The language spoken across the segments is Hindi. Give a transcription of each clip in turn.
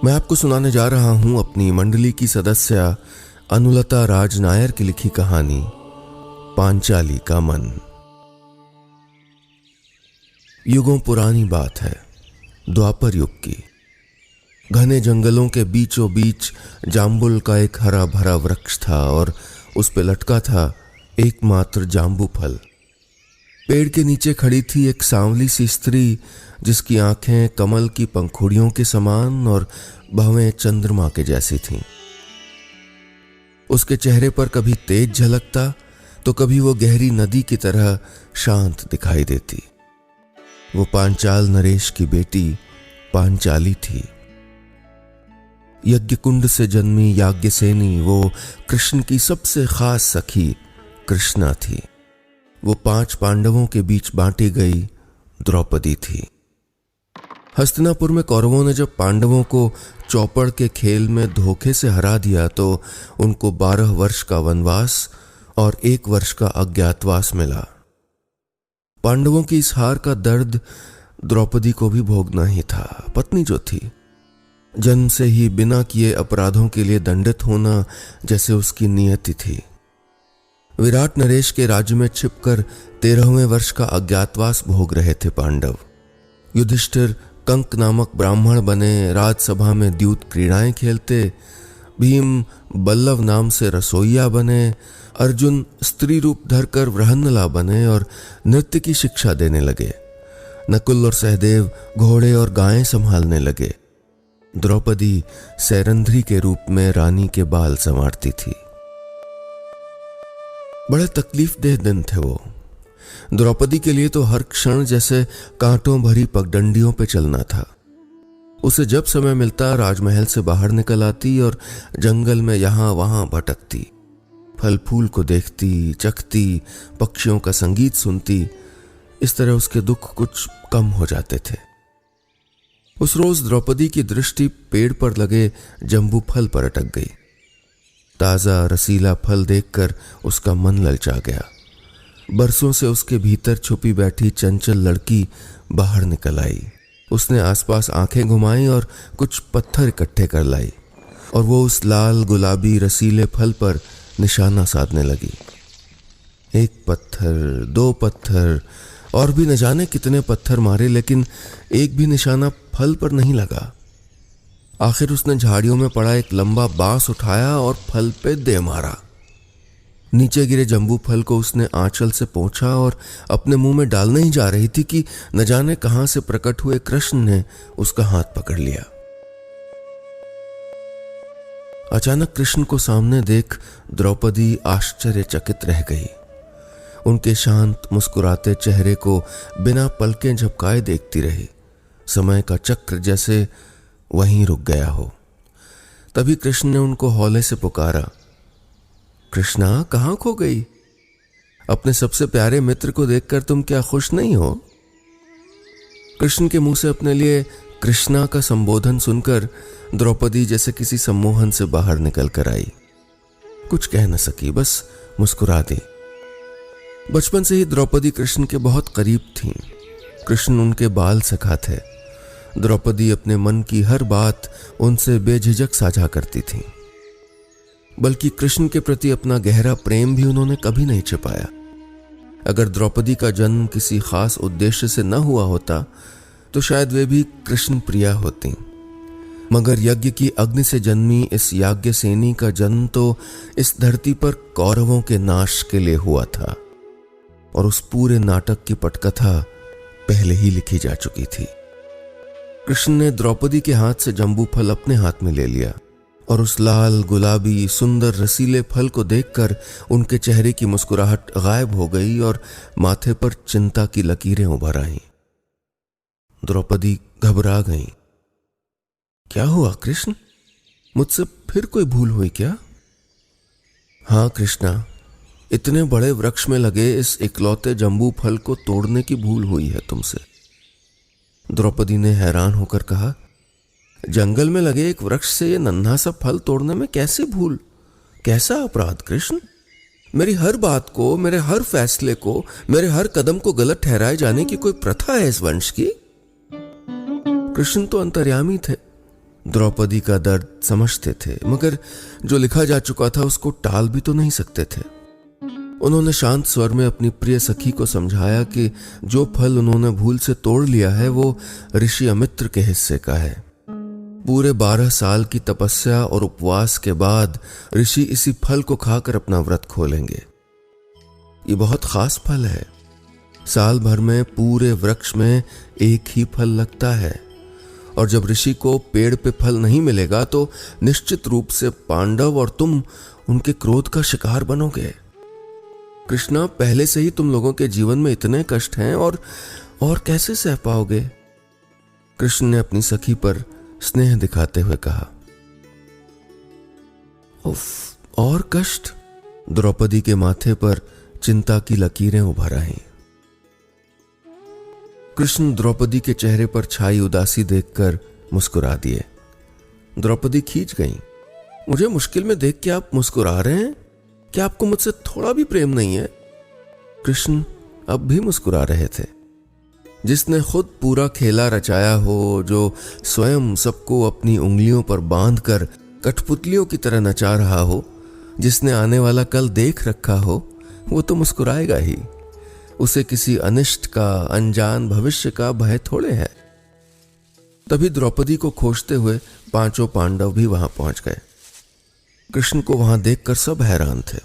मैं आपको सुनाने जा रहा हूं अपनी मंडली की सदस्य अनुलता राज नायर की लिखी कहानी पांचाली का मन। युगों पुरानी बात है, द्वापर युग की। घने जंगलों के बीचों बीच जाम्बुल का एक हरा भरा वृक्ष था और उस पे लटका था एकमात्र जाम्बू फल। पेड़ के नीचे खड़ी थी एक सांवली सी स्त्री जिसकी आंखें कमल की पंखुड़ियों के समान और भवें चंद्रमा के जैसी थीं। उसके चेहरे पर कभी तेज झलकता तो कभी वो गहरी नदी की तरह शांत दिखाई देती। वो पांचाल नरेश की बेटी पांचाली थी। यज्ञकुंड से जन्मी याज्ञसेनी वो कृष्ण की सबसे खास सखी कृष्णा थी। वो 5 पांडवों के बीच बांटी गई द्रौपदी थी। हस्तिनापुर में कौरवों ने जब पांडवों को चौपड़ के खेल में धोखे से हरा दिया तो उनको 12 वर्ष का वनवास और 1 वर्ष का अज्ञातवास मिला। पांडवों की इस हार का दर्द द्रौपदी को भी भोगना ही था। पत्नी जो थी, जन्म से ही बिना किए अपराधों के लिए दंडित होना जैसे उसकी नियति थी। विराट नरेश के राज्य में छिपकर 13वें वर्ष का अज्ञातवास भोग रहे थे पांडव। युधिष्ठिर कंक नामक ब्राह्मण बने, राजसभा में द्यूत क्रीड़ाएं खेलते। भीम बल्लव नाम से रसोइया बने। अर्जुन स्त्री रूप धरकर वृहन्नला बने और नृत्य की शिक्षा देने लगे। नकुल और सहदेव घोड़े और गायें संभालने लगे। द्रौपदी सैरंध्री के रूप में रानी के बाल संवारती थी। बड़े तकलीफदेह दिन थे वो। द्रौपदी के लिए तो हर क्षण जैसे कांटों भरी पगडंडियों पे चलना था। उसे जब समय मिलता राजमहल से बाहर निकल आती और जंगल में यहां वहां भटकती। फल फूल को देखती, चखती, पक्षियों का संगीत सुनती। इस तरह उसके दुख कुछ कम हो जाते थे। उस रोज द्रौपदी की दृष्टि पेड़ पर लगे जंबू फल पर अटक गई। ताजा रसीला फल देखकर उसका मन ललचा गया। बरसों से उसके भीतर छुपी बैठी चंचल लड़की बाहर निकल आई। उसने आसपास आंखें घुमाई और कुछ पत्थर इकट्ठे कर लाई और वो उस लाल गुलाबी रसीले फल पर निशाना साधने लगी। 1 पत्थर, 2 पत्थर और भी न जाने कितने पत्थर मारे, लेकिन एक भी निशाना फल पर नहीं लगा। आखिर उसने झाड़ियों में पड़ा एक लंबा बांस उठाया और फल पे दे मारा। नीचे गिरे जंबू फल को उसने आंचल से पोंछा और अपने मुंह में डालने ही जा रही थी कि न जाने कहां से प्रकट हुए कृष्ण ने उसका हाथ पकड़ लिया। अचानक कृष्ण को सामने देख द्रौपदी आश्चर्यचकित रह गई। उनके शांत मुस्कुराते चेहरे को बिना पलकें झपकाए देखती रही। समय का चक्र जैसे वहीं रुक गया हो। तभी कृष्ण ने उनको हौले से पुकारा, कृष्णा कहां खो गई? अपने सबसे प्यारे मित्र को देखकर तुम क्या खुश नहीं हो? कृष्ण के मुंह से अपने लिए कृष्णा का संबोधन सुनकर द्रौपदी जैसे किसी सम्मोहन से बाहर निकल कर आई। कुछ कह न सकी, बस मुस्कुरा दी। बचपन से ही द्रौपदी कृष्ण के बहुत करीब थीं। कृष्ण उनके बाल सखा थे। द्रौपदी अपने मन की हर बात उनसे बेझिझक साझा करती थी। बल्कि कृष्ण के प्रति अपना गहरा प्रेम भी उन्होंने कभी नहीं छिपाया। अगर द्रौपदी का जन्म किसी खास उद्देश्य से न हुआ होता तो शायद वे भी कृष्ण प्रिया होती। मगर यज्ञ की अग्नि से जन्मी इस याज्ञसेनी का जन्म तो इस धरती पर कौरवों के नाश के लिए हुआ था और उस पूरे नाटक की पटकथा पहले ही लिखी जा चुकी थी। कृष्ण ने द्रौपदी के हाथ से जंबू फल अपने हाथ में ले लिया और उस लाल गुलाबी सुंदर रसीले फल को देखकर उनके चेहरे की मुस्कुराहट गायब हो गई और माथे पर चिंता की लकीरें उभर आईं। द्रौपदी घबरा गईं। क्या हुआ कृष्ण? मुझसे फिर कोई भूल हुई क्या? हाँ कृष्णा, इतने बड़े वृक्ष में लगे इस इकलौते जंबू फल को तोड़ने की भूल हुई है तुमसे। द्रौपदी ने हैरान होकर कहा, जंगल में लगे एक वृक्ष से ये नन्हा सा फल तोड़ने में कैसे भूल? कैसा अपराध कृष्ण? मेरी हर बात को, मेरे हर फैसले को, मेरे हर कदम को गलत ठहराए जाने की कोई प्रथा है इस वंश की? कृष्ण तो अंतर्यामी थे, द्रौपदी का दर्द समझते थे, मगर जो लिखा जा चुका था उसको टाल भी तो नहीं सकते थे। उन्होंने शांत स्वर में अपनी प्रिय सखी को समझाया कि जो फल उन्होंने भूल से तोड़ लिया है वो ऋषि अमित्र के हिस्से का है। पूरे 12 साल की तपस्या और उपवास के बाद ऋषि इसी फल को खाकर अपना व्रत खोलेंगे। ये बहुत खास फल है। साल भर में पूरे वृक्ष में एक ही फल लगता है, और जब ऋषि को पेड़ पे फल नहीं मिलेगा तो निश्चित रूप से पांडव और तुम उनके क्रोध का शिकार बनोगे। कृष्णा, पहले से ही तुम लोगों के जीवन में इतने कष्ट हैं और कैसे सह पाओगे? कृष्ण ने अपनी सखी पर स्नेह दिखाते हुए कहा। उफ, और कष्ट? द्रौपदी के माथे पर चिंता की लकीरें उभर आईं। कृष्ण द्रौपदी के चेहरे पर छाई उदासी देखकर मुस्कुरा दिए। द्रौपदी खींच गईं। मुझे मुश्किल में देख के आप मुस्कुरा रहे हैं? क्या आपको मुझसे थोड़ा भी प्रेम नहीं है? कृष्ण अब भी मुस्कुरा रहे थे। जिसने खुद पूरा खेला रचाया हो, जो स्वयं सबको अपनी उंगलियों पर बांधकर कठपुतलियों की तरह नचा रहा हो, जिसने आने वाला कल देख रखा हो, वो तो मुस्कुराएगा ही। उसे किसी अनिष्ट का, अनजान भविष्य का भय थोड़े है। तभी द्रौपदी को खोजते हुए 5 पांडव भी वहां पहुंच गए। कृष्ण को वहां देखकर सब हैरान थे।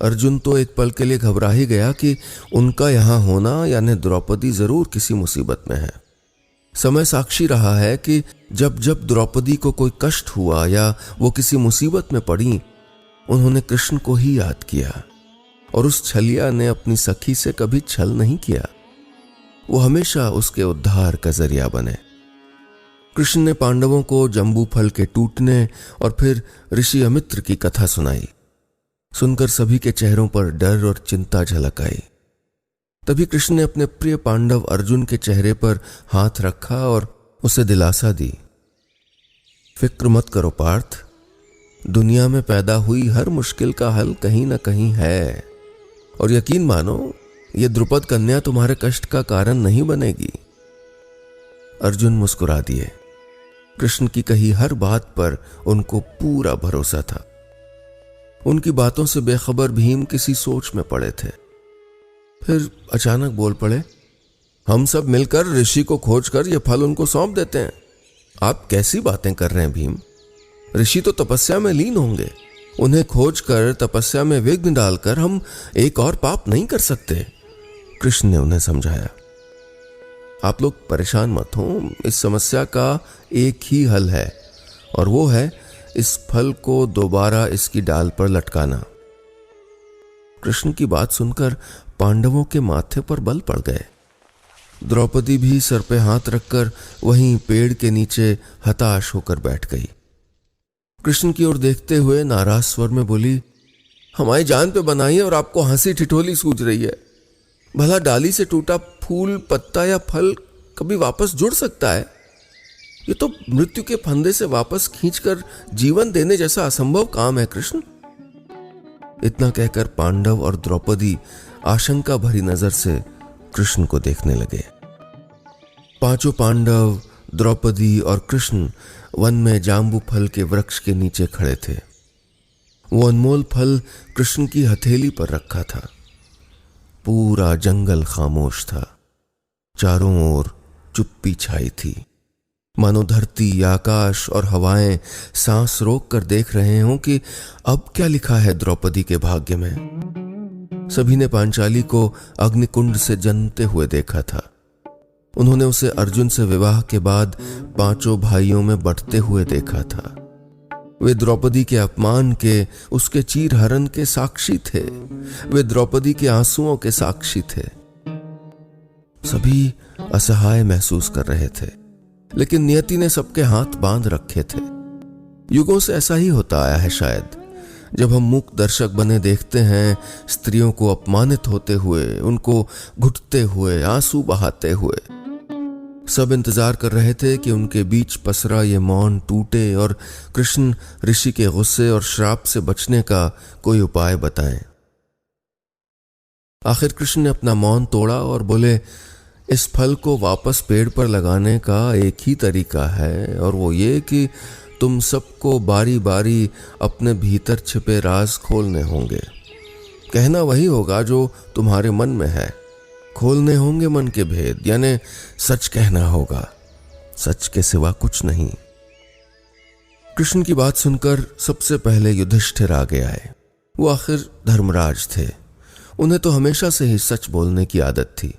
अर्जुन तो एक पल के लिए घबरा ही गया कि उनका यहां होना यानी द्रौपदी जरूर किसी मुसीबत में है। समय साक्षी रहा है कि जब जब द्रौपदी को कोई कष्ट हुआ या वो किसी मुसीबत में पड़ी, उन्होंने कृष्ण को ही याद किया, और उस छलिया ने अपनी सखी से कभी छल नहीं किया। वो हमेशा उसके उद्धार का जरिया बने। कृष्ण ने पांडवों को जंबू फल के टूटने और फिर ऋषि अमित्र की कथा सुनाई। सुनकर सभी के चेहरों पर डर और चिंता झलक आई। तभी कृष्ण ने अपने प्रिय पांडव अर्जुन के चेहरे पर हाथ रखा और उसे दिलासा दी। फिक्र मत करो पार्थ, दुनिया में पैदा हुई हर मुश्किल का हल कहीं ना कहीं है, और यकीन मानो ये द्रुपद कन्या तुम्हारे कष्ट का कारण नहीं बनेगी। अर्जुन मुस्कुरा दिए। कृष्ण की कही हर बात पर उनको पूरा भरोसा था। उनकी बातों से बेखबर भीम किसी सोच में पड़े थे। फिर अचानक बोल पड़े, हम सब मिलकर ऋषि को खोजकर यह फल उनको सौंप देते हैं। आप कैसी बातें कर रहे हैं भीम? ऋषि तो तपस्या में लीन होंगे। उन्हें खोजकर तपस्या में विघ्न डालकर हम एक और पाप नहीं कर सकते। कृष्ण ने उन्हें समझाया। आप लोग परेशान मत हो, इस समस्या का एक ही हल है, और वो है इस फल को दोबारा इसकी डाल पर लटकाना। कृष्ण की बात सुनकर पांडवों के माथे पर बल पड़ गए। द्रौपदी भी सर पे हाथ रखकर वहीं पेड़ के नीचे हताश होकर बैठ गई। कृष्ण की ओर देखते हुए नाराज स्वर में बोली, हमारी जान पे बनाई और आपको हंसी ठिठोली सूझ रही है। भला डाली से टूटा फूल, पत्ता या फल कभी वापस जुड़ सकता है? ये तो मृत्यु के फंदे से वापस खींचकर जीवन देने जैसा असंभव काम है कृष्ण। इतना कहकर पांडव और द्रौपदी आशंका भरी नजर से कृष्ण को देखने लगे। 5 पांडव, द्रौपदी और कृष्ण वन में जाम्बू फल के वृक्ष के नीचे खड़े थे। वो अनमोल फल कृष्ण की हथेली पर रखा था। पूरा जंगल खामोश था। चारों ओर चुप्पी छाई थी, मानो धरती, आकाश और हवाएं सांस रोक कर देख रहे हों कि अब क्या लिखा है द्रौपदी के भाग्य में। सभी ने पांचाली को अग्निकुंड से जन्मते हुए देखा था। उन्होंने उसे अर्जुन से विवाह के बाद 5 भाइयों में बंटते हुए देखा था। वे द्रौपदी के अपमान के, उसके चीरहरण के साक्षी थे। वे द्रौपदी के आंसुओं के साक्षी थे। सभी असहाय महसूस कर रहे थे, लेकिन नियति ने सबके हाथ बांध रखे थे। युगों से ऐसा ही होता आया है शायद। जब हम मूक दर्शक बने देखते हैं स्त्रियों को अपमानित होते हुए, उनको घुटते हुए, आंसू बहाते हुए, सब इंतजार कर रहे थे कि उनके बीच पसरा ये मौन टूटे और कृष्ण ऋषि के गुस्से और श्राप से बचने का कोई उपाय बताएं। आखिर कृष्ण ने अपना मौन तोड़ा और बोले, इस फल को वापस पेड़ पर लगाने का एक ही तरीका है, और वो ये कि तुम सबको बारी बारी अपने भीतर छिपे राज खोलने होंगे। कहना वही होगा जो तुम्हारे मन में है। खोलने होंगे मन के भेद, यानी सच कहना होगा, सच के सिवा कुछ नहीं। कृष्ण की बात सुनकर सबसे पहले युधिष्ठिर आगे आए। वो आखिर धर्मराज थे, उन्हें तो हमेशा से ही सच बोलने की आदत थी।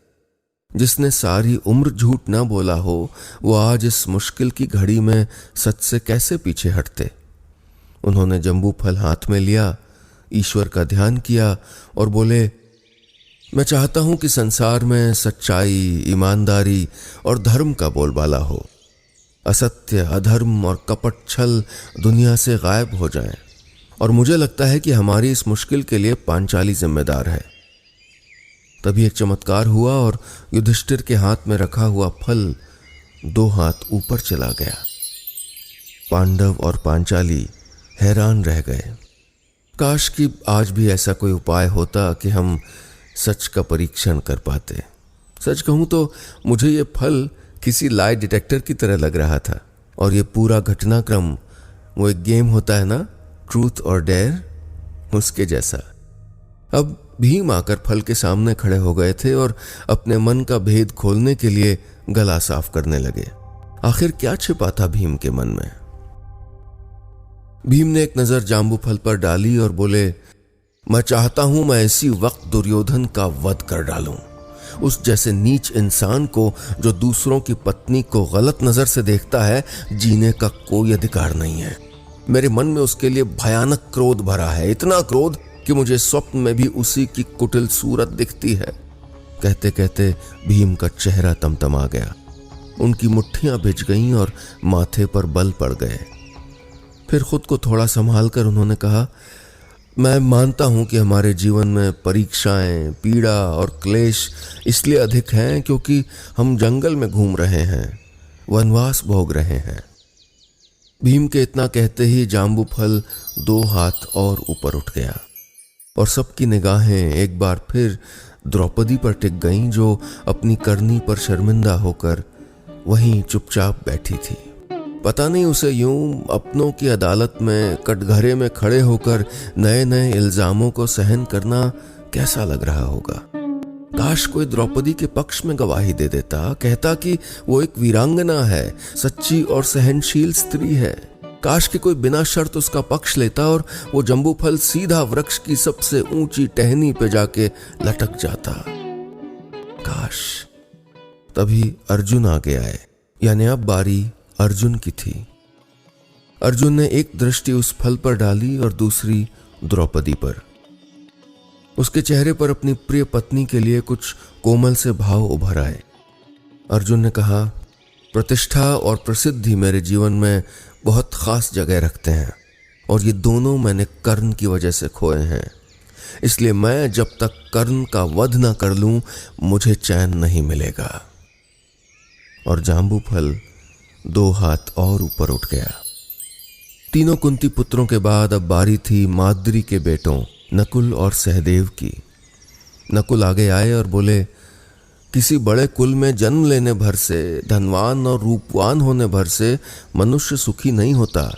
जिसने सारी उम्र झूठ ना बोला हो, वो आज इस मुश्किल की घड़ी में सच से कैसे पीछे हटते। उन्होंने जंबू फल हाथ में लिया, ईश्वर का ध्यान किया और बोले, मैं चाहता हूं कि संसार में सच्चाई, ईमानदारी और धर्म का बोलबाला हो। असत्य, अधर्म और कपट छल दुनिया से गायब हो जाएं। और मुझे लगता है कि हमारी इस मुश्किल के लिए पांचाली जिम्मेदार है। तभी एक चमत्कार हुआ और युधिष्ठिर के हाथ में रखा हुआ फल 2 हाथ ऊपर चला गया। पांडव और पांचाली हैरान रह गए। काश कि आज भी ऐसा कोई उपाय होता कि हम सच का परीक्षण कर पाते। सच कहूं तो मुझे ये फल किसी लाई डिटेक्टर की तरह लग रहा था, और ये पूरा घटनाक्रम वो एक गेम होता है ना, ट्रूथ और डेयर, उसके जैसा। अब भीम आकर फल के सामने खड़े हो गए थे और अपने मन का भेद खोलने के लिए गला साफ करने लगे। आखिर क्या छिपा था भीम के मन में? भीम ने एक नजर जांबू फल पर डाली और बोले, मैं चाहता हूं मैं इसी वक्त दुर्योधन का वध कर डालूं। उस जैसे नीच इंसान को जो दूसरों की पत्नी को गलत नजर से देखता है, जीने का कोई अधिकार नहीं है। मेरे मन में उसके लिए भयानक क्रोध भरा है, इतना क्रोध कि मुझे स्वप्न में भी उसी की कुटिल सूरत दिखती है। कहते कहते भीम का चेहरा तमतमा गया, उनकी मुट्ठियां भिज गईं और माथे पर बल पड़ गए। फिर खुद को थोड़ा संभाल कर उन्होंने कहा, मैं मानता हूं कि हमारे जीवन में परीक्षाएं, पीड़ा और क्लेश इसलिए अधिक हैं क्योंकि हम जंगल में घूम रहे हैं, वनवास भोग रहे हैं। भीम के इतना कहते ही जांबू फल 2 हाथ और ऊपर उठ गया और सबकी निगाहें एक बार फिर द्रौपदी पर टिक गईं, जो अपनी करनी पर शर्मिंदा होकर वहीं चुपचाप बैठी थी। पता नहीं उसे यूं अपनों की अदालत में कटघरे में खड़े होकर नए नए इल्जामों को सहन करना कैसा लग रहा होगा। काश कोई द्रौपदी के पक्ष में गवाही दे देता, कहता कि वो एक वीरांगना है, सच्ची और सहनशील स्त्री है। काश कि कोई बिना शर्त उसका पक्ष लेता और वो जंबू फल सीधा वृक्ष की सबसे ऊंची टहनी पे जाके लटक जाता। काश। तभी अर्जुन आगे आए, यानी अब बारी अर्जुन की थी। अर्जुन ने एक दृष्टि उस फल पर डाली और दूसरी द्रौपदी पर। उसके चेहरे पर अपनी प्रिय पत्नी के लिए कुछ कोमल से भाव उभर आए। अर्जुन ने कहा, प्रतिष्ठा और प्रसिद्धि मेरे जीवन में बहुत खास जगह रखते हैं और ये दोनों मैंने कर्ण की वजह से खोए हैं। इसलिए मैं जब तक कर्ण का वध न कर लूं, मुझे चैन नहीं मिलेगा। और जांबू फल 2 हाथ और ऊपर उठ गया। तीनों कुंती पुत्रों के बाद अब बारी थी माद्री के बेटों नकुल और सहदेव की। नकुल आगे आए और बोले, किसी बड़े कुल में जन्म लेने भर से, धनवान और रूपवान होने भर से मनुष्य सुखी नहीं होता,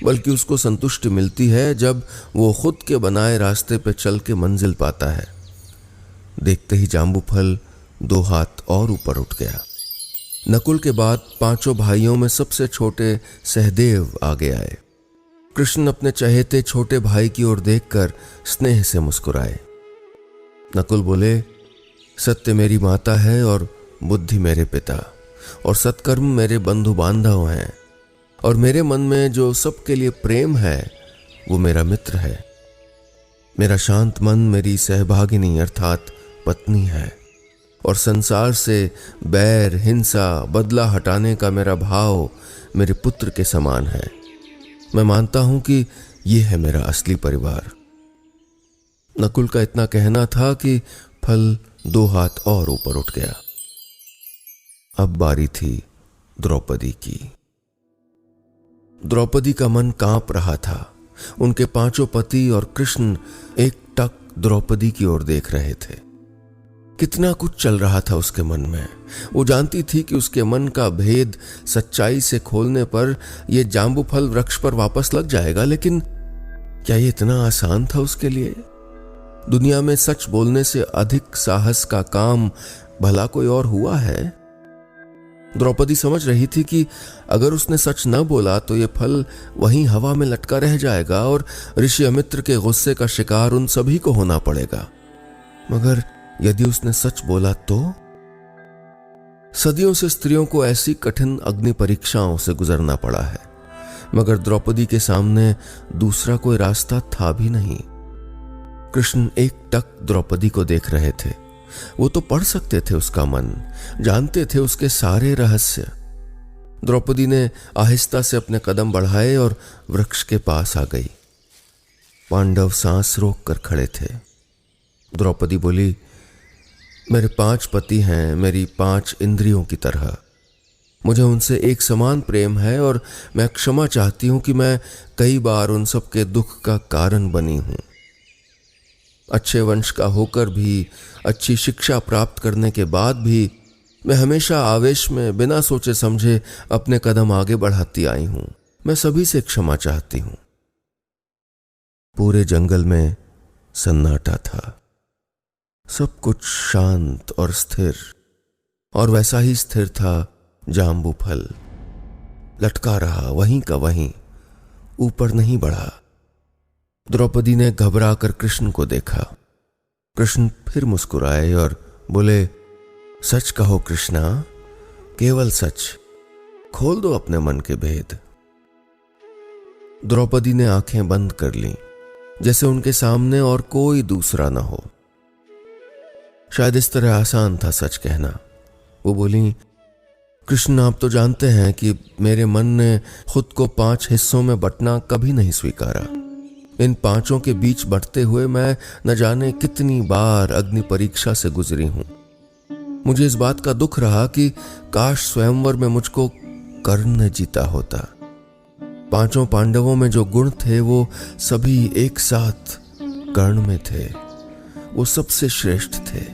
बल्कि उसको संतुष्टि मिलती है जब वो खुद के बनाए रास्ते पे चल के मंजिल पाता है। देखते ही जांबू फल 2 हाथ और ऊपर उठ गया। नकुल के बाद 5 भाइयों में सबसे छोटे सहदेव आगे आए। कृष्ण अपने चहेते छोटे भाई की ओर देखकर स्नेह से मुस्कुराए। नकुल बोले, सत्य मेरी माता है और बुद्धि मेरे पिता, और सत्कर्म मेरे बंधु बांधव हैं, और मेरे मन में जो सबके लिए प्रेम है वो मेरा मित्र है। मेरा शांत मन मेरी सहभागिनी अर्थात पत्नी है, और संसार से बैर, हिंसा, बदला हटाने का मेरा भाव मेरे पुत्र के समान है। मैं मानता हूं कि ये है मेरा असली परिवार। नकुल का इतना कहना था कि फल 2 हाथ और ऊपर उठ गया। अब बारी थी द्रौपदी की। द्रौपदी का मन कांप रहा था। उनके 5 पति और कृष्ण एक टक द्रौपदी की ओर देख रहे थे। कितना कुछ चल रहा था उसके मन में। वो जानती थी कि उसके मन का भेद सच्चाई से खोलने पर यह जाम्बूफल वृक्ष पर वापस लग जाएगा, लेकिन क्या ये इतना आसान था उसके लिए? दुनिया में सच बोलने से अधिक साहस का काम भला कोई और हुआ है? द्रौपदी समझ रही थी कि अगर उसने सच न बोला तो ये फल वहीं हवा में लटका रह जाएगा और ऋषि अमित्र के गुस्से का शिकार उन सभी को होना पड़ेगा। मगर यदि उसने सच बोला तो? सदियों से स्त्रियों को ऐसी कठिन अग्नि परीक्षाओं से गुजरना पड़ा है, मगर द्रौपदी के सामने दूसरा कोई रास्ता था भी नहीं। कृष्ण एकटक द्रौपदी को देख रहे थे। वो तो पढ़ सकते थे उसका मन, जानते थे उसके सारे रहस्य। द्रौपदी ने आहिस्ता से अपने कदम बढ़ाए और वृक्ष के पास आ गई। पांडव सांस रोक कर खड़े थे। द्रौपदी बोली, मेरे 5 पति हैं, मेरी 5 इंद्रियों की तरह। मुझे उनसे एक समान प्रेम है और मैं क्षमा चाहती हूं कि मैं कई बार उन सब के दुख का कारण बनी हूं। अच्छे वंश का होकर भी, अच्छी शिक्षा प्राप्त करने के बाद भी मैं हमेशा आवेश में बिना सोचे समझे अपने कदम आगे बढ़ाती आई हूं। मैं सभी से क्षमा चाहती हूं। पूरे जंगल में सन्नाटा था। सब कुछ शांत और स्थिर, और वैसा ही स्थिर था जाम्बूफल। लटका रहा वहीं का वहीं, ऊपर नहीं बढ़ा। द्रौपदी ने घबरा कर कृष्ण को देखा। कृष्ण फिर मुस्कुराए और बोले, सच कहो कृष्णा, केवल सच। खोल दो अपने मन के भेद। द्रौपदी ने आंखें बंद कर लीं, जैसे उनके सामने और कोई दूसरा न हो। शायद इस तरह आसान था सच कहना। वो बोली, कृष्ण, आप तो जानते हैं कि मेरे मन ने खुद को 5 हिस्सों में बंटना कभी नहीं स्वीकारा। इन 5 के बीच बंटते हुए मैं न जाने कितनी बार अग्नि परीक्षा से गुजरी हूं। मुझे इस बात का दुख रहा कि काश स्वयंवर में मुझको कर्ण ने जीता होता। 5 पांडवों में जो गुण थे वो सभी एक साथ कर्ण में थे। वो सबसे श्रेष्ठ थे।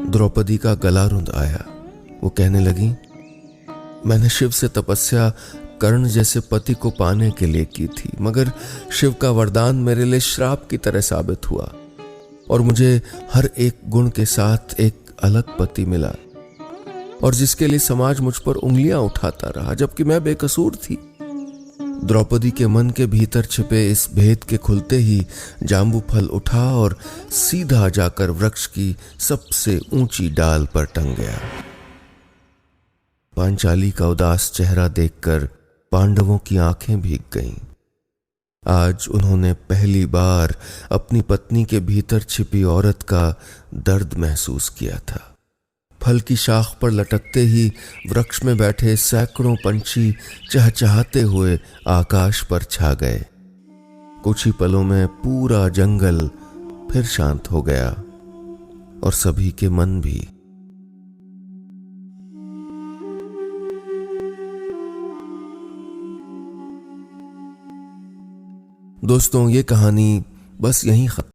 द्रौपदी का गला रुंध आया। वो कहने लगी, मैंने शिव से तपस्या कर्ण जैसे पति को पाने के लिए की थी, मगर शिव का वरदान मेरे लिए श्राप की तरह साबित हुआ और मुझे हर एक गुण के साथ एक अलग पति मिला, और जिसके लिए समाज मुझ पर उंगलियां उठाता रहा, जबकि मैं बेकसूर थी। द्रौपदी के मन के भीतर छिपे इस भेद के खुलते ही जाम्बूफल उठा और सीधा जाकर वृक्ष की सबसे ऊंची डाल पर टंग गया। पांचाली का उदास चेहरा देखकर पांडवों की आंखें भीग गईं। आज उन्होंने पहली बार अपनी पत्नी के भीतर छिपी औरत का दर्द महसूस किया था। फल की शाख पर लटकते ही वृक्ष में बैठे सैकड़ों पंछी चहचहाते हुए आकाश पर छा गए। कुछ ही पलों में पूरा जंगल फिर शांत हो गया और सभी के मन भी। दोस्तों, ये कहानी बस यहीं खत्म।